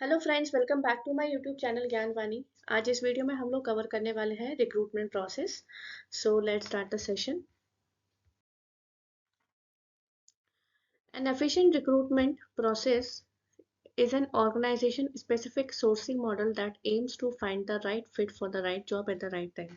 Hello friends, welcome back to my YouTube channel Gyanvani. आज इस video में हम लोग कवर करने वाले हैं recruitment process. So let's start the session. N efficient recruitment process is an organization specific sourcing model that aims to find the right fit for the right job at the right time।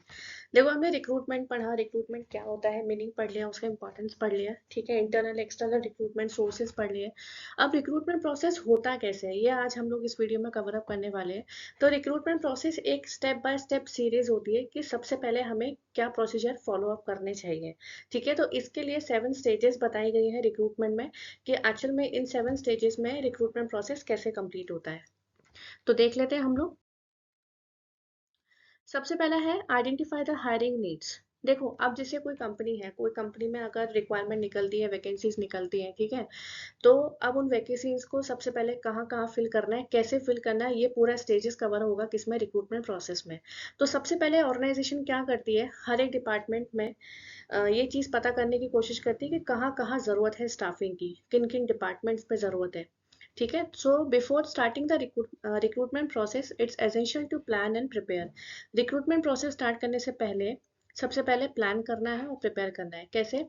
देखो, हमने recruitment पढ़ा, recruitment क्या होता है meaning पढ़ लिया, उसका importance पढ़ लिया, ठीक है। इंटरनल एक्सटर्नल रिक्रूटमेंट सोर्सेज पढ़ लिए। अब रिक्रूटमेंट प्रोसेस होता कैसे है, ये आज हम लोग इस वीडियो में कवर अप करने वाले हैं। तो रिक्रूटमेंट प्रोसेस एक स्टेप बाय स्टेप सीरीज होती है कि सबसे पहले हमें क्या प्रोसीजर फॉलो अप करने चाहिए, ठीक है। तो इसके लिए 7 स्टेजेस बताई गई है रिक्रूटमेंट में कि एक्चुअल में इन 7 स्टेजेस में रिक्रूटमेंट प्रोसेस कैसे कंप्लीट होता है। तो देख लेते हैं हम लोग। सबसे पहला है आइडेंटिफाई द हायरिंग नीड्स। देखो, अब जैसे कोई कंपनी है, कोई कंपनी में अगर रिक्वायरमेंट निकलती है, वैकेंसीज निकलती हैं, ठीक है। तो अब उन वैकेंसीज को सबसे पहले कहाँ कहाँ फिल करना है, कैसे फिल करना है, ये पूरा स्टेजेस कवर होगा किसमें, रिक्रूटमेंट प्रोसेस में। तो सबसे पहले ऑर्गेनाइजेशन क्या करती है, हर एक डिपार्टमेंट में ये चीज़ पता करने की कोशिश करती है कि कहाँ कहाँ ज़रूरत है स्टाफिंग की, किन किन डिपार्टमेंट्स पे ज़रूरत है, ठीक है। So before starting the recruitment process it's essential to plan and prepare. Recruitment process start करने से पहले सबसे पहले प्लान करना है और प्रिपेयर करना है। कैसे?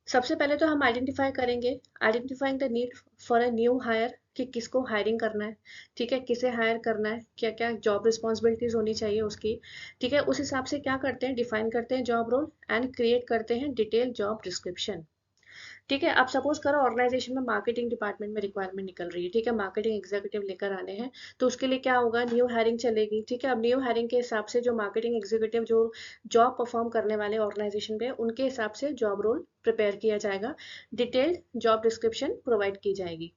सबसे पहले तो हम आइडेंटिफाई करेंगे, identifying the need for a new hire, कि किसको हायरिंग करना है, ठीक है, किसे हायर करना है, क्या क्या जॉब रिस्पॉन्सिबिलिटीज होनी चाहिए उसकी, ठीक है। उस हिसाब से क्या करते हैं, डिफाइन करते हैं जॉब रोल एंड क्रिएट करते हैं डिटेल जॉब डिस्क्रिप्शन, ठीक है। अब सपोज करो ऑर्गेनाइजेशन में मार्केटिंग डिपार्टमेंट में रिक्वायरमेंट निकल रही है, ठीक है, मार्केटिंग एग्जीक्यूटिव लेकर आने हैं। तो उसके लिए क्या होगा, न्यू हायरिंग चलेगी, ठीक है। अब न्यू हायरिंग के हिसाब से जो मार्केटिंग एग्जीक्यूटिव जो जॉब परफॉर्म करने वाले ऑर्गेनाइजेशन पे, उनके हिसाब से जॉब रोल प्रिपेयर किया जाएगा, डिटेल्ड जॉब डिस्क्रिप्शन प्रोवाइड की जाएगी।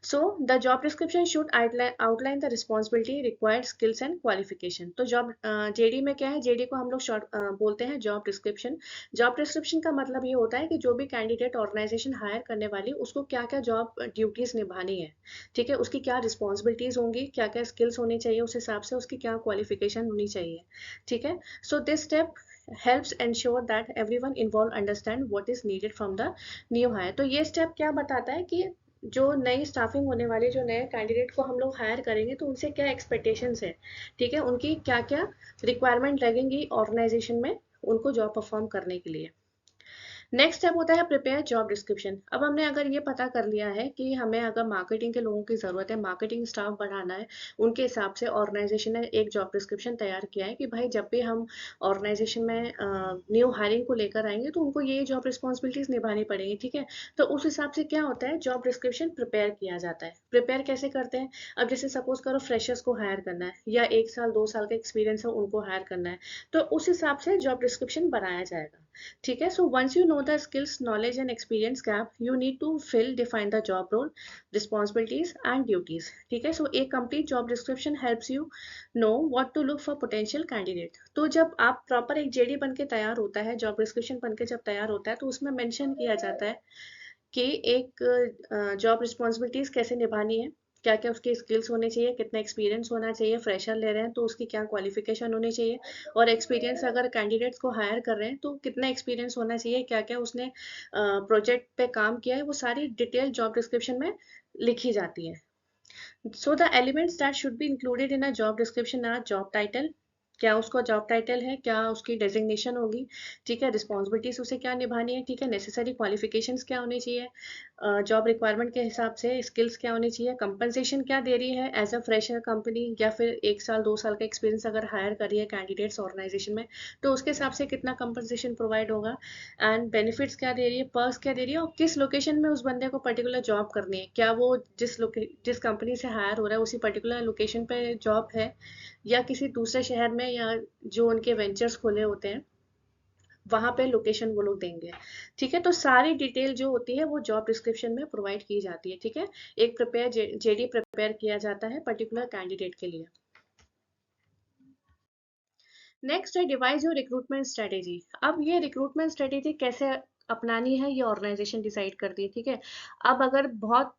So the job description should outline the responsibility, required skills and qualification। तो जॉब जेडी में क्या है, जेडी को हम लोग शॉर्ट बोलते हैं जॉब डिस्क्रिप्शन। जॉब डिस्क्रिप्शन का मतलब ये होता है कि जो भी कैंडिडेट ऑर्गेनाइजेशन हायर करने वाली, उसको क्या क्या जॉब ड्यूटीज निभानी है, ठीक है, उसकी क्या रिस्पॉन्सिबिलिटीज होंगी, क्या क्या स्किल्स होनी चाहिए, उस हिसाब से उसकी क्या क्वालिफिकेशन होनी चाहिए, ठीक है। So this step helps ensure that everyone involved understand what is needed from the new hire। तो ये स्टेप क्या बताता है कि जो नई स्टाफिंग होने वाली, जो नए कैंडिडेट को हम लोग हायर करेंगे, तो उनसे क्या एक्सपेक्टेशंस है, ठीक है, उनकी क्या क्या रिक्वायरमेंट लगेंगी ऑर्गेनाइजेशन में उनको जॉब परफॉर्म करने के लिए। नेक्स्ट स्टेप होता है प्रिपेयर जॉब डिस्क्रिप्शन। अब हमने अगर ये पता कर लिया है कि हमें अगर मार्केटिंग के लोगों की ज़रूरत है, मार्केटिंग स्टाफ बढ़ाना है, उनके हिसाब से ऑर्गेनाइजेशन ने एक जॉब डिस्क्रिप्शन तैयार किया है कि भाई जब भी हम ऑर्गेनाइजेशन में न्यू हायरिंग को लेकर आएंगे तो उनको ये जॉब रिस्पॉन्सिबिलिटीज निभानी पड़ेगी, ठीक है। तो उस हिसाब से क्या होता है, जॉब डिस्क्रिप्शन प्रिपेयर किया जाता है। प्रिपेयर कैसे करते हैं? अब जैसे सपोज करो फ्रेशर्स को हायर करना है, या 1 साल 2 साल का एक्सपीरियंस है उनको हायर करना है, तो उस हिसाब से जॉब डिस्क्रिप्शन बनाया जाएगा, ठीक है। So once you know the skills, knowledge and experience gap, you need to fill define the job role, responsibilities and duties, ठीक है। सो एक complete job description helps you know what to look for potential candidate. तो जब आप proper एक JD बन के तैयार होता है, जॉब डिस्क्रिप्शन बन के जब तैयार होता है, तो उसमें मेंशन किया जाता है कि एक जॉब रिस्पॉन्सिबिलिटीज कैसे निभानी है, क्या क्या उसके स्किल्स होने चाहिए, कितना एक्सपीरियंस होना चाहिए, फ्रेशर ले रहे हैं तो उसकी क्या क्वालिफिकेशन होनी चाहिए, और एक्सपीरियंस अगर कैंडिडेट्स को हायर कर रहे हैं तो कितना एक्सपीरियंस होना चाहिए, क्या क्या उसने प्रोजेक्ट पे काम किया है, वो सारी डिटेल जॉब डिस्क्रिप्शन में लिखी जाती है। So the elements that should be included in a job description are job title, क्या उसका जॉब टाइटल है, क्या उसकी डेजिग्नेशन होगी, ठीक है, रिस्पॉन्सिबिलिटीज उसे क्या निभानी है, ठीक है, नेसेसरी क्वालिफिकेशंस क्या होनी चाहिए, जॉब रिक्वायरमेंट के हिसाब से स्किल्स क्या होनी चाहिए, कंपनसेशन क्या दे रही है एज अ फ्रेशर कंपनी, या फिर 1 साल 2 साल का एक्सपीरियंस अगर हायर करी है कैंडिडेट्स ऑर्गेनाइजेशन में, तो उसके हिसाब से कितना कंपनसेशन प्रोवाइड होगा, एंड बेनिफिट्स क्या दे रही है, पर्क्स क्या दे रही है, और किस लोकेशन में उस बंदे को पर्टिकुलर जॉब करनी है, क्या वो जिस कंपनी से हायर हो रहा है उसी पर्टिकुलर लोकेशन पे जॉब है, या किसी दूसरे शहर में, या जो उनके वेंचर्स खोले होते हैं वहां पे लोकेशन वो लोग देंगे, ठीक है। तो सारी डिटेल जो होती है वो जॉब डिस्क्रिप्शन में प्रोवाइड की जाती है, ठीक है। एक जेडी प्रिपेयर किया जाता है पर्टिकुलर कैंडिडेट के लिए। नेक्स्ट है डिवाइस योर रिक्रूटमेंट स्ट्रेटेजी। अब ये रिक्रूटमेंट स्ट्रेटेजी कैसे अपनानी है ये ऑर्गेनाइजेशन डिसाइड करती है, ठीक है। अब अगर बहुत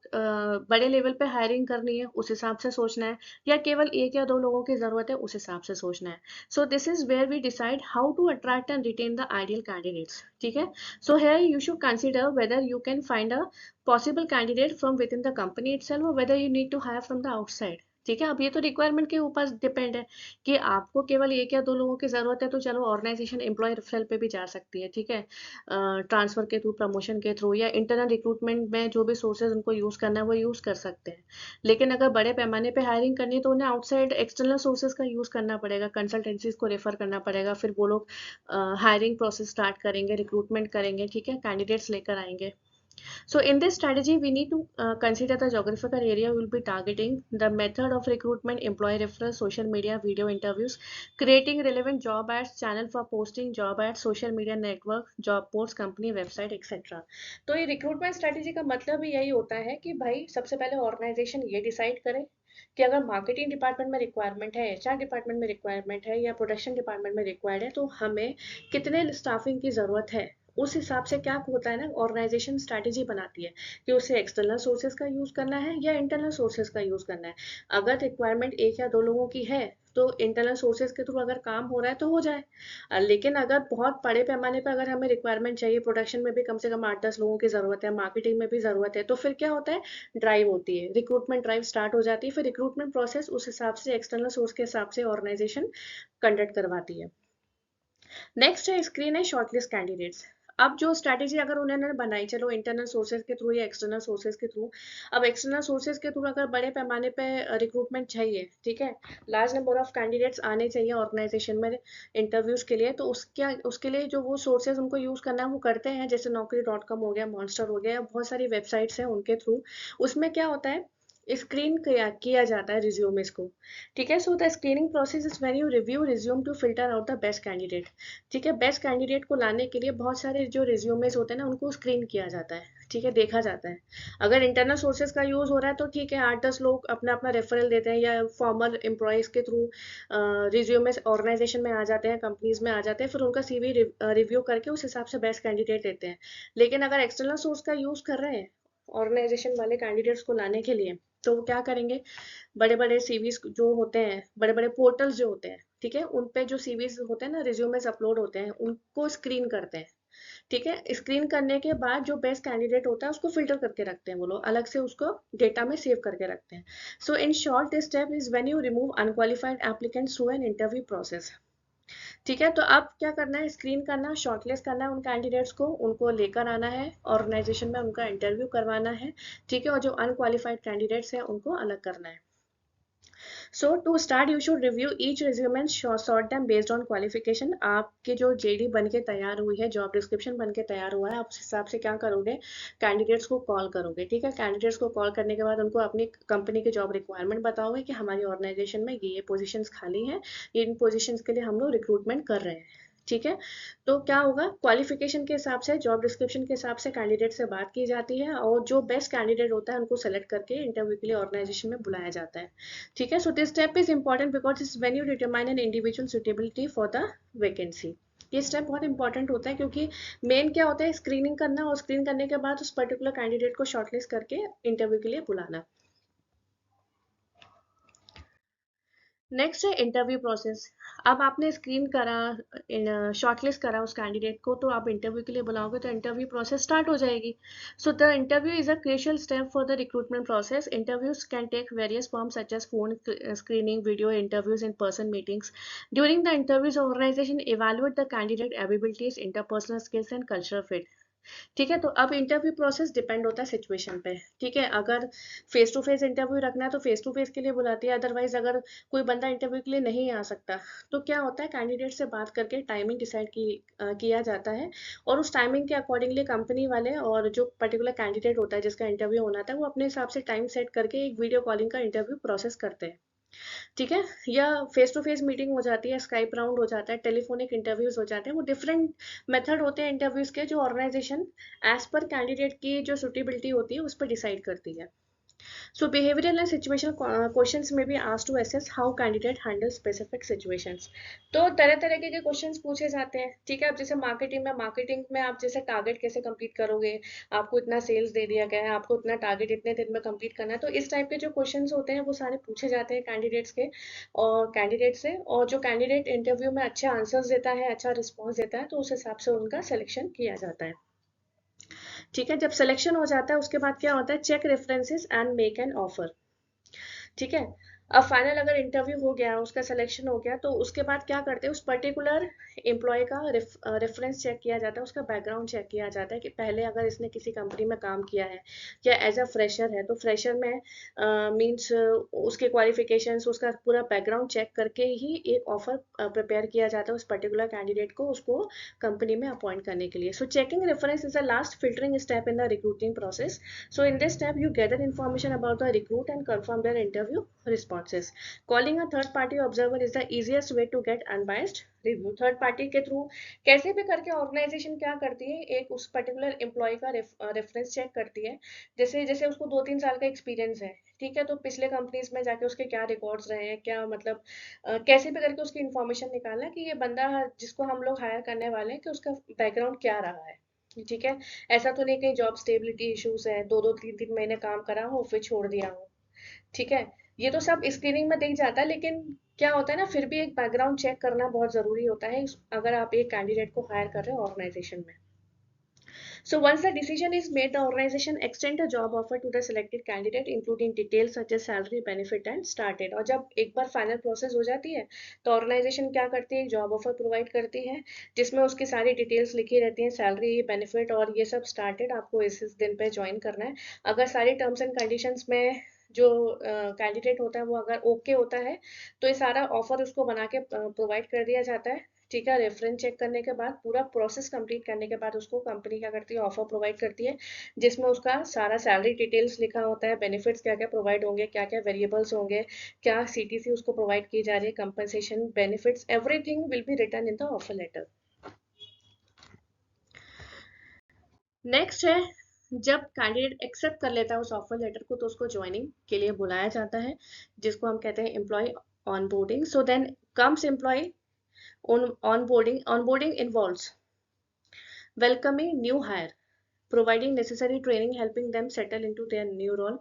बड़े लेवल पे हायरिंग करनी है उस हिसाब से सोचना है, या केवल एक या दो लोगों की जरूरत है उस हिसाब से सोचना है। So this is where we decide how to attract and retain the ideal candidates, ठीक है। So here you should consider whether you can find a possible candidate from within the company itself और whether you need to hire from the outside, ठीक है। अब ये तो requirement के ऊपर डिपेंड है कि आपको केवल एक या दो लोगों की जरूरत है, तो चलो ऑर्गेनाइजेशन एम्प्लॉय रेफरल पे भी जा सकती है, ठीक है। ट्रांसफर के थ्रू, प्रमोशन के थ्रू, या इंटरनल रिक्रूटमेंट में जो भी सोर्सेज उनको यूज करना है वो यूज कर सकते हैं। लेकिन अगर बड़े पैमाने पे हायरिंग करनी है तो उन्हें आउटसाइड एक्सटर्नल सोर्सेज का यूज करना पड़ेगा, कंसल्टेंसीज को रेफर करना पड़ेगा, फिर वो लोग हायरिंग प्रोसेस स्टार्ट करेंगे, रिक्रूटमेंट करेंगे, ठीक है, कैंडिडेट्स लेकर आएंगे। So in this strategy, we need to consider the geographical area we will be targeting, the method of recruitment, employee referral, social media, video interviews, creating relevant job ads, channel for posting job ads, social media network, job posts, company website, etc. तो ये recruitment strategy का मतलब भी यही होता है कि भाई सबसे पहले ऑर्गेनाइजेशन ये डिसाइड करे कि अगर मार्केटिंग डिपार्टमेंट में रिक्वायरमेंट है, एचआर डिपार्टमेंट में रिक्वायरमेंट है, या प्रोडक्शन डिपार्टमेंट में रिक्वायर्ड है, तो हमें कितने स्टाफिंग की जरूरत है। उस हिसाब से क्या होता है ना, ऑर्गेनाइजेशन स्ट्रैटेजी बनाती है कि उसे एक्सटर्नल सोर्सेज का यूज करना है या इंटरनल सोर्सेज का यूज करना है। अगर रिक्वायरमेंट एक या दो लोगों की है तो इंटरनल सोर्सेज के थ्रू अगर काम हो रहा है तो हो जाए। लेकिन अगर बहुत बड़े पैमाने पर अगर हमें रिक्वायरमेंट चाहिए, प्रोडक्शन में भी कम से कम 8-10 लोगों की जरूरत है, मार्केटिंग में भी जरूरत है, तो फिर क्या होता है, ड्राइव होती है, रिक्रूटमेंट ड्राइव स्टार्ट हो जाती है। फिर रिक्रूटमेंट प्रोसेस उस हिसाब से एक्सटर्नल सोर्स के हिसाब से ऑर्गेनाइजेशन कंडक्ट करवाती है। नेक्स्ट है स्क्रीन है शॉर्टलिस्ट कैंडिडेट्स। अब जो स्ट्रैटेजी अगर उन्होंने बनाई, चलो इंटरनल सोर्सेज के थ्रू या एक्सटर्नल सोर्सेज के थ्रू, अब एक्सटर्नल सोर्सेज के थ्रू अगर बड़े पैमाने पे रिक्रूटमेंट चाहिए, ठीक है, लार्ज नंबर ऑफ कैंडिडेट्स आने चाहिए ऑर्गेनाइजेशन में इंटरव्यूज के लिए, तो उसके लिए जो वो सोर्सेज उनको यूज करना है वो करते हैं, जैसे Naukri.com हो गया, मॉन्स्टर हो गया, बहुत सारी वेबसाइट्स हैं उनके थ्रू। उसमें क्या होता है, स्क्रीन किया जाता है रिज्यूमेस को, ठीक है। So the screening process is when you review resume to filter out the best candidate, ठीक है। बेस्ट कैंडिडेट को लाने के लिए बहुत सारे जो रिज्यूमेस होते हैं ना उनको स्क्रीन किया जाता है, ठीक है, देखा जाता है। अगर इंटरनल सोर्सेज का यूज हो रहा है तो ठीक है, 8-10 लोग अपना अपना रेफरल देते हैं या फॉर्मल एम्प्लॉयज के थ्रू रिज्यूमेस ऑर्गेनाइजेशन में आ जाते हैं, कंपनीज में आ जाते हैं, फिर उनका सीवी रिव्यू करके उस हिसाब से बेस्ट कैंडिडेट देते हैं। लेकिन अगर एक्सटर्नल सोर्स का यूज कर रहे हैं ऑर्गेनाइजेशन वाले कैंडिडेट्स को लाने के लिए, तो वो क्या करेंगे, बड़े बड़े सीवीज जो होते हैं, बड़े बड़े पोर्टल्स जो होते हैं, ठीक है, उन पे जो सीवीज होते हैं ना, रिज्यूमेस अपलोड होते हैं, उनको स्क्रीन करते हैं, ठीक है। स्क्रीन करने के बाद जो बेस्ट कैंडिडेट होता है उसको फिल्टर करके रखते हैं, वो लोग अलग से उसको डेटा में सेव करके रखते हैं। So in short this step is when you remove unqualified applicants through an interview process, ठीक है। तो अब क्या करना है, स्क्रीन करना, शॉर्टलिस्ट करना है उन कैंडिडेट्स को, उनको लेकर आना है ऑर्गेनाइजेशन में, उनका इंटरव्यू करवाना है, ठीक है, और जो अनक्वालिफाइड कैंडिडेट्स हैं उनको अलग करना है। So to start you should review each resume and sort them based on qualification. आपके जो जेडी बन के तैयार हुई है, जॉब डिस्क्रिप्शन बन के तैयार हुआ है, आप उस हिसाब से क्या करोगे, कैंडिडेट्स को कॉल करोगे, ठीक है। कैंडिडेट्स को कॉल करने के बाद उनको अपनी कंपनी की जॉब रिक्वायरमेंट बताओगे कि हमारी ऑर्गेनाइजेशन में ये पोजीशंस खाली हैं, इन पोजीशंस के लिए हम लोग रिक्रूटमेंट कर रहे हैं, ठीक है। तो क्या होगा, क्वालिफिकेशन के हिसाब से, जॉब डिस्क्रिप्शन के हिसाब से कैंडिडेट से बात की जाती है और जो बेस्ट कैंडिडेट होता है उनको सेलेक्ट करके इंटरव्यू के लिए ऑर्गेनाइजेशन में बुलाया जाता है, ठीक है। So this step is important because is when you determine an individual suitability for the vacancy. ये स्टेप बहुत इंपॉर्टेंट होता है क्योंकि मेन क्या होता है, स्क्रीनिंग करना, और स्क्रीन करने के बाद उस पर्टिकुलर कैंडिडेट को शॉर्टलिस्ट करके इंटरव्यू के लिए बुलाना। नेक्स्ट है इंटरव्यू प्रोसेस। अब आपने स्क्रीन करा, शॉर्टलिस्ट करा उस कैंडिडेट को, तो आप इंटरव्यू के लिए बुलाओगे तो इंटरव्यू प्रोसेस स्टार्ट हो जाएगी। So the interview is a crucial step for the recruitment process. Interviews can take various forms such as phone screening, video interviews, in person meetings. During the interviews organization evaluate the candidate abilities, interpersonal skills and cultural fit, ठीक है। तो अब interview process depend होता है situation पे, ठीक है। अगर फेस टू फेस इंटरव्यू रखना है तो फेस टू फेस के लिए बुलाती है, अदरवाइज अगर कोई बंदा इंटरव्यू के लिए नहीं आ सकता तो क्या होता है, कैंडिडेट से बात करके टाइमिंग डिसाइड किया जाता है, और उस टाइमिंग के अकॉर्डिंगली कंपनी वाले और जो पर्टिकुलर कैंडिडेट होता है जिसका इंटरव्यू होना था वो अपने हिसाब से टाइम सेट करके एक वीडियो कॉलिंग का इंटरव्यू प्रोसेस करते हैं, ठीक है। या फेस टू फेस मीटिंग हो जाती है, स्काइप राउंड हो जाता है, टेलीफोनिक इंटरव्यूज हो जाते हैं, वो डिफरेंट मेथड होते हैं इंटरव्यूज के, जो ऑर्गेनाइजेशन एज पर कैंडिडेट की जो सुटेबिलिटी होती है उस पर डिसाइड करती है, So behavioral and situational questions may be asked to assess how candidate handle specific situations. तो तरह तरह के क्वेश्चंस पूछे जाते हैं, ठीक है। अब जैसे मार्केटिंग में आप जैसे टारगेट कैसे कंप्लीट करोगे, आपको इतना सेल्स दे दिया गया है, आपको इतना टारगेट इतने दिन में कंप्लीट करना है, तो इस टाइप के जो क्वेश्चंस होते हैं वो सारे पूछे जाते हैं कैंडिडेट्स के और कैंडिडेट से। और जो कैंडिडेट इंटरव्यू में अच्छे आंसर्स देता है, अच्छा रिस्पॉन्स देता है, तो उस हिसाब से उनका सिलेक्शन किया जाता है। ठीक है, जब सिलेक्शन हो जाता है उसके बाद क्या होता है, check references and make an offer. ठीक है, अब फाइनल अगर इंटरव्यू हो गया, उसका सिलेक्शन हो गया, तो उसके बाद क्या करते हैं, उस पर्टिकुलर एम्प्लॉय का रेफरेंस चेक किया जाता है, उसका बैकग्राउंड चेक किया जाता है कि पहले अगर इसने किसी कंपनी में काम किया है या एज अ फ्रेशर है, तो फ्रेशर में मींस उसके क्वालिफिकेशंस, उसका पूरा बैकग्राउंड चेक करके ही एक ऑफर प्रिपेयर किया जाता है उस पर्टिकुलर कैंडिडेट को, उसको कंपनी में अपॉइंट करने के लिए। So checking reference is the last filtering step in the recruiting process. So in this step, you gather information about the recruit and confirm their interview responses. Calling a third party observer is the easiest way to get unbiased review. Third party के through कैसे भी करके organisation क्या करती है, एक उस particular employ का रेफरेंस चेक करती है। जैसे जैसे उसको 2-3 साल का एक्सपीरियंस है, ठीक है, तो पिछले कंपनीज में जाके उसके क्या रिकॉर्ड्स रहे हैं, क्या मतलब कैसे भी करके उसकी इंफॉर्मेशन निकालना कि ये बंदा जिसको हम लोग हायर करने वाले हैं, कि उसका बैकग्राउंड क्या रहा है। ठीक है, ऐसा तो नहीं कहीं जॉब स्टेबिलिटी इश्यूज है, 2-2 3-3 महीने काम करा हो फिर छोड़ दिया हो। ठीक है, ये तो सब स्क्रीनिंग में दिख जाता है, लेकिन क्या होता है ना, फिर भी एक बैकग्राउंड चेक करना बहुत जरूरी होता है अगर आप एक कैंडिडेट को हायर कर रहे हो ऑर्गेनाइजेशन में। So once the decision is made, the organization extend a job offer to the selected candidate, including details such as salary, benefit and start date. और जब एक बार फाइनल प्रोसेस हो जाती है, तो ऑर्गेनाइजेशन क्या करती है, जॉब ऑफर प्रोवाइड करती है, जिसमें उसकी सारी डिटेल्स लिखी रहती हैं, सैलरी, बेनिफिट और ये सब स्टार्टेड, आपको इस दिन पे ज्वाइन करना है। अगर सारी टर्म्स एंड कंडीशंस में जो कैंडिडेट होता है वो अगर ओके होता है, तो ये सारा ऑफर उसको बना के प्रोवाइड कर दिया जाता है। ठीक है, रेफरेंस चेक करने के बाद, पूरा प्रोसेस कंप्लीट करने के बाद, उसको कंपनी क्या करती है, ऑफर प्रोवाइड करती है, जिसमें उसका सारा सैलरी डिटेल्स लिखा होता है, बेनिफिट्स क्या क्या प्रोवाइड होंगे, क्या क्या वेरिएबल्स होंगे, क्या सीटीसी उसको प्रोवाइड की जा रही है, compensation, benefits, everything will be written in the offer letter. Next है, जब कैंडिडेट एक्सेप्ट कर लेता है उस ऑफर लेटर को, तो उसको ज्वाइनिंग के लिए बुलाया जाता है, जिसको हम कहते हैं employee onboarding. So then comes employee onboarding involves welcoming new hire, providing necessary training, helping them settle into their new role,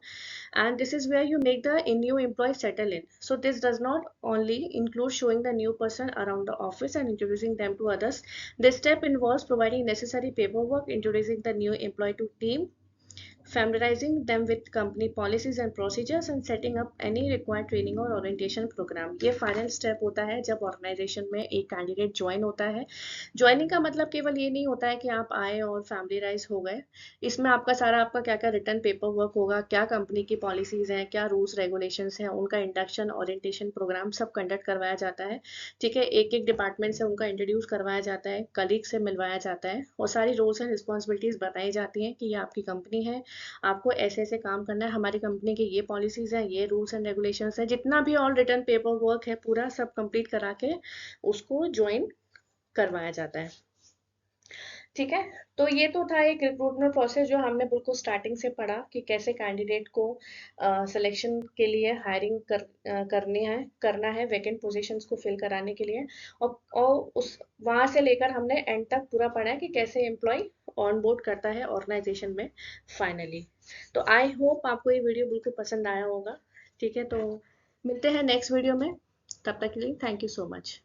and this is where you make the new employee settle in. So this does not only include showing the new person around the office and introducing them to others. This step involves providing necessary paperwork, introducing the new employee to team, familiarizing them with company policies and procedures, and setting up any required training और orientation program. ये final step होता है जब organisation में एक candidate join होता है। Joining का मतलब केवल ये नहीं होता है कि आप आए और फैमिलीराइज हो गए। इसमें आपका क्या क्या रिटर्न पेपर वर्क होगा, क्या कंपनी की पॉलिसीज हैं, क्या रूल्स रेगुलेशंस हैं, उनका इंडक्शन ओरिएंटेशन प्रोग्राम सब कंडक्ट करवाया जाता है। ठीक है, एक एक डिपार्टमेंट से उनका इंट्रोड्यूस करवाया जाता है, कलीग से मिलवाया जाता है, और सारी रोल्स एंड रिस्पॉन्सिबिलिटीज बताई जाती हैं कि ये आपकी कंपनी है, आपको ऐसे ऐसे काम करना है, हमारी कंपनी की ये पॉलिसीज हैं, ये रूल्स एंड रेगुलेशंस हैं, जितना भी ऑल रिटर्न पेपर वर्क है पूरा सब कंप्लीट करा के उसको ज्वाइन करवाया जाता है। ठीक है, तो ये तो था एक रिक्रूटमेंट प्रोसेस जो हमने बिल्कुल स्टार्टिंग से पढ़ा कि कैसे कैंडिडेट को सिलेक्शन के लिए हायरिंग करना है वैकेंट पोजीशंस को फिल कराने के लिए, और उस वहां से लेकर हमने एंड तक पूरा पढ़ा है कि कैसे एम्प्लॉय ऑन बोर्ड करता है ऑर्गेनाइजेशन में फाइनली। तो आई होप आपको ये वीडियो बिल्कुल पसंद आया होगा। ठीक है, तो मिलते हैं नेक्स्ट वीडियो में, तब तक के लिए थैंक यू सो मच।